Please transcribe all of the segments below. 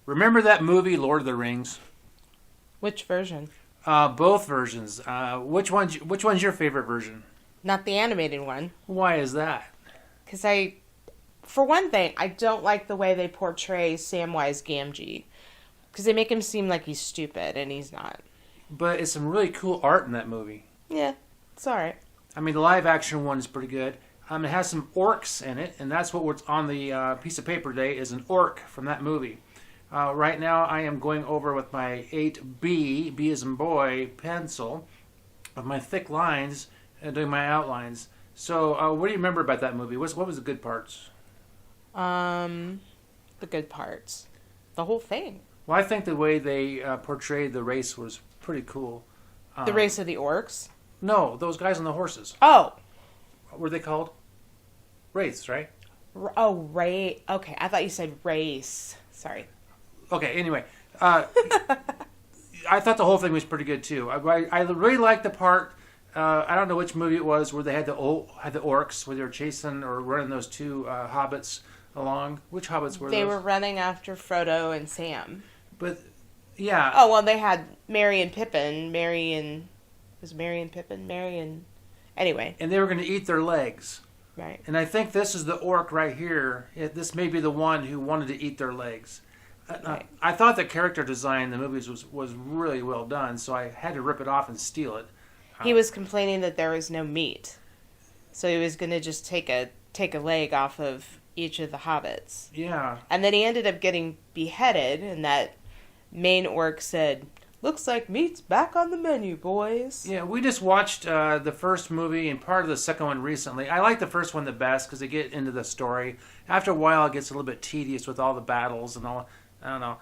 Remember that movie, Lord of the Rings? Which version? Both versions. Which one's your favorite version? Not the animated one. Why is that? Because for one thing, I don't like the way they portray Samwise Gamgee. Because they make him seem like he's stupid, and he's not. But it's some really cool art in that movie. Yeah, it's alright. I mean, the live-action one is pretty good. It has some orcs in it, and that's what's on the piece of paper today is an orc from that movie. Right now, I am going over with my 8B, B as in boy, pencil, of my thick lines, and doing my outlines. So, what do you remember about that movie? What was the good parts? The good parts. The whole thing. Well, I think the way they portrayed the race was pretty cool. The race of the orcs? No, those guys on the horses. Oh. What were they called? Wraiths, right? Right. Okay, I thought you said race. Sorry. Okay, anyway. I thought the whole thing was pretty good, too. I really liked the part, I don't know which movie it was, where they had the orcs, where they were chasing or running those two hobbits along. Which hobbits were They those? were running after Frodo and Sam. But, yeah. Oh, well, they had Merry and Pippin. Anyway. And they were going to eat their legs. Right. And I think this is the orc right here. This may be the one who wanted to eat their legs. Right. I thought the character design in the movies was really well done, so I had to rip it off and steal it. He was complaining that there was no meat. So he was going to just take a leg off of each of the hobbits. Yeah. And then he ended up getting beheaded, and that main orc said, "Looks like meat's back on the menu, boys." Yeah, we just watched the first movie and part of the second one recently. I like the first one the best because they get into the story. After a while, it gets a little bit tedious with all the battles and all. I don't know.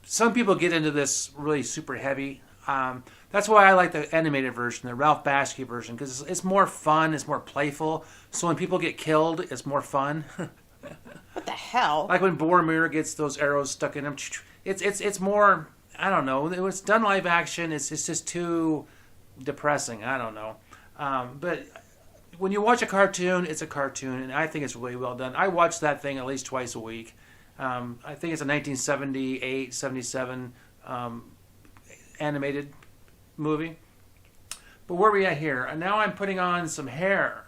Some people get into this really super heavy. That's why I like the animated version, the Ralph Bakshi version, because it's more fun, it's more playful. So when people get killed, it's more fun. What the hell? Like when Boromir gets those arrows stuck in him. It's more, I don't know. When it's done live action, it's just too depressing. I don't know. But when you watch a cartoon, it's a cartoon, and I think it's really well done. I watch that thing at least twice a week. I think it's a 1978, 77 animated movie. But where are we at here? Now I'm putting on some hair.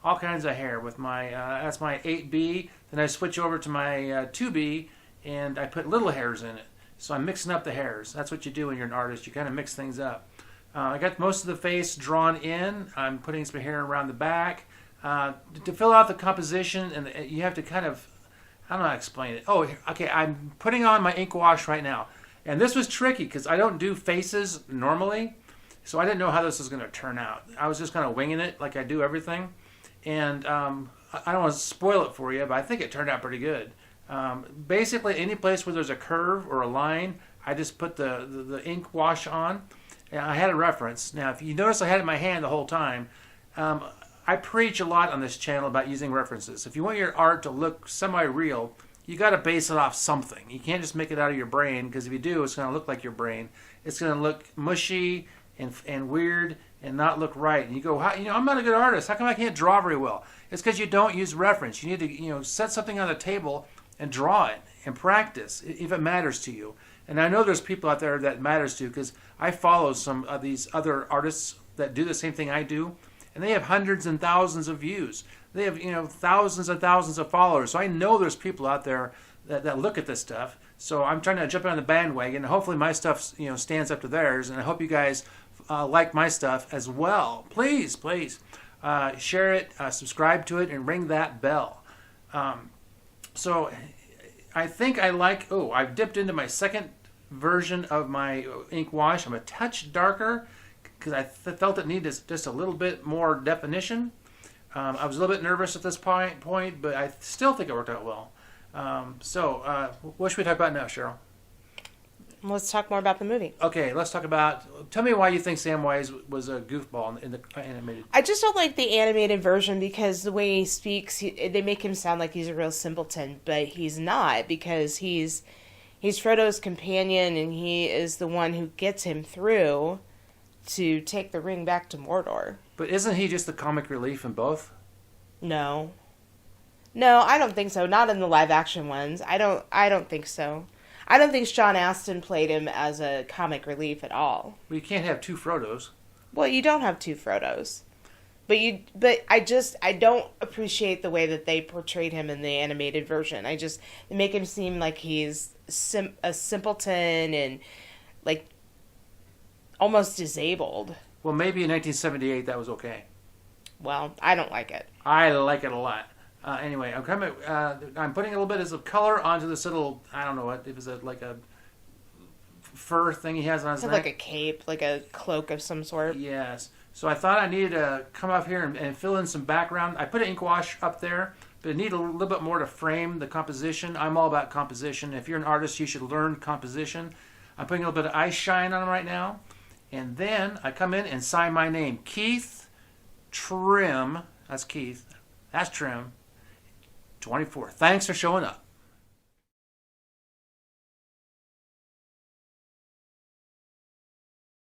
All kinds of hair with my, that's my 8B. Then I switch over to my 2B, and I put little hairs in it. So I'm mixing up the hairs. That's what you do when you're an artist. You kind of mix things up. I got most of the face drawn in. I'm putting some hair around the back. To fill out the composition, and you have to kind of, I don't know how to explain it. Oh, okay, I'm putting on my ink wash right now. And this was tricky because I don't do faces normally. So I didn't know how this was going to turn out. I was just kind of winging it like I do everything. And I don't want to spoil it for you, but I think it turned out pretty good. Basically, any place where there's a curve or a line, I just put the ink wash on. And I had a reference. Now, if you notice I had it in my hand the whole time, I preach a lot on this channel about using references. If you want your art to look semi-real, you got to base it off something. You can't just make it out of your brain, because if you do, it's going to look like your brain. It's going to look mushy and weird and not look right. And you go, I'm not a good artist. How come I can't draw very well? It's because you don't use reference. You need to, set something on the table and draw it and practice if it matters to you. And I know there's people out there that matters to, because I follow some of these other artists that do the same thing I do, and they have hundreds and thousands of views. They have, thousands and thousands of followers. So I know there's people out there that look at this stuff. So I'm trying to jump on the bandwagon, and hopefully my stuff, stands up to theirs. And I hope you guys like my stuff as well. Please, share it, subscribe to it, and ring that bell. So I think I've dipped into my second version of my ink wash. I'm a touch darker because I felt it needed just a little bit more definition. I was a little bit nervous at this point, but I still think it worked out well. What should we talk about now, Cheryl? Let's talk more about the movie. Okay, tell me why you think Samwise was a goofball in the animated. I just don't like the animated version because the way he speaks, they make him sound like he's a real simpleton, but he's not, because he's Frodo's companion, and he is the one who gets him through to take the ring back to Mordor. But isn't he just the comic relief in both? No, I don't think so. Not in the live action ones. I don't think so. I don't think Sean Astin played him as a comic relief at all. Well, you can't have two Frodos. Well, you don't have two Frodos. But I don't appreciate the way that they portrayed him in the animated version. They make him seem like he's a simpleton and like almost disabled. Well, maybe in 1978 that was okay. Well, I don't like it. I like it a lot. Anyway, I'm putting a little bit of color onto this little, I don't know what, it was like a fur thing he has on his neck. Like a cape, like a cloak of some sort. Yes. So I thought I needed to come up here and fill in some background. I put an ink wash up there, but I need a little bit more to frame the composition. I'm all about composition. If you're an artist, you should learn composition. I'm putting a little bit of ice shine on right now. And then I come in and sign my name. Keith Trim. That's Keith. That's Trim. 24. Thanks for showing up.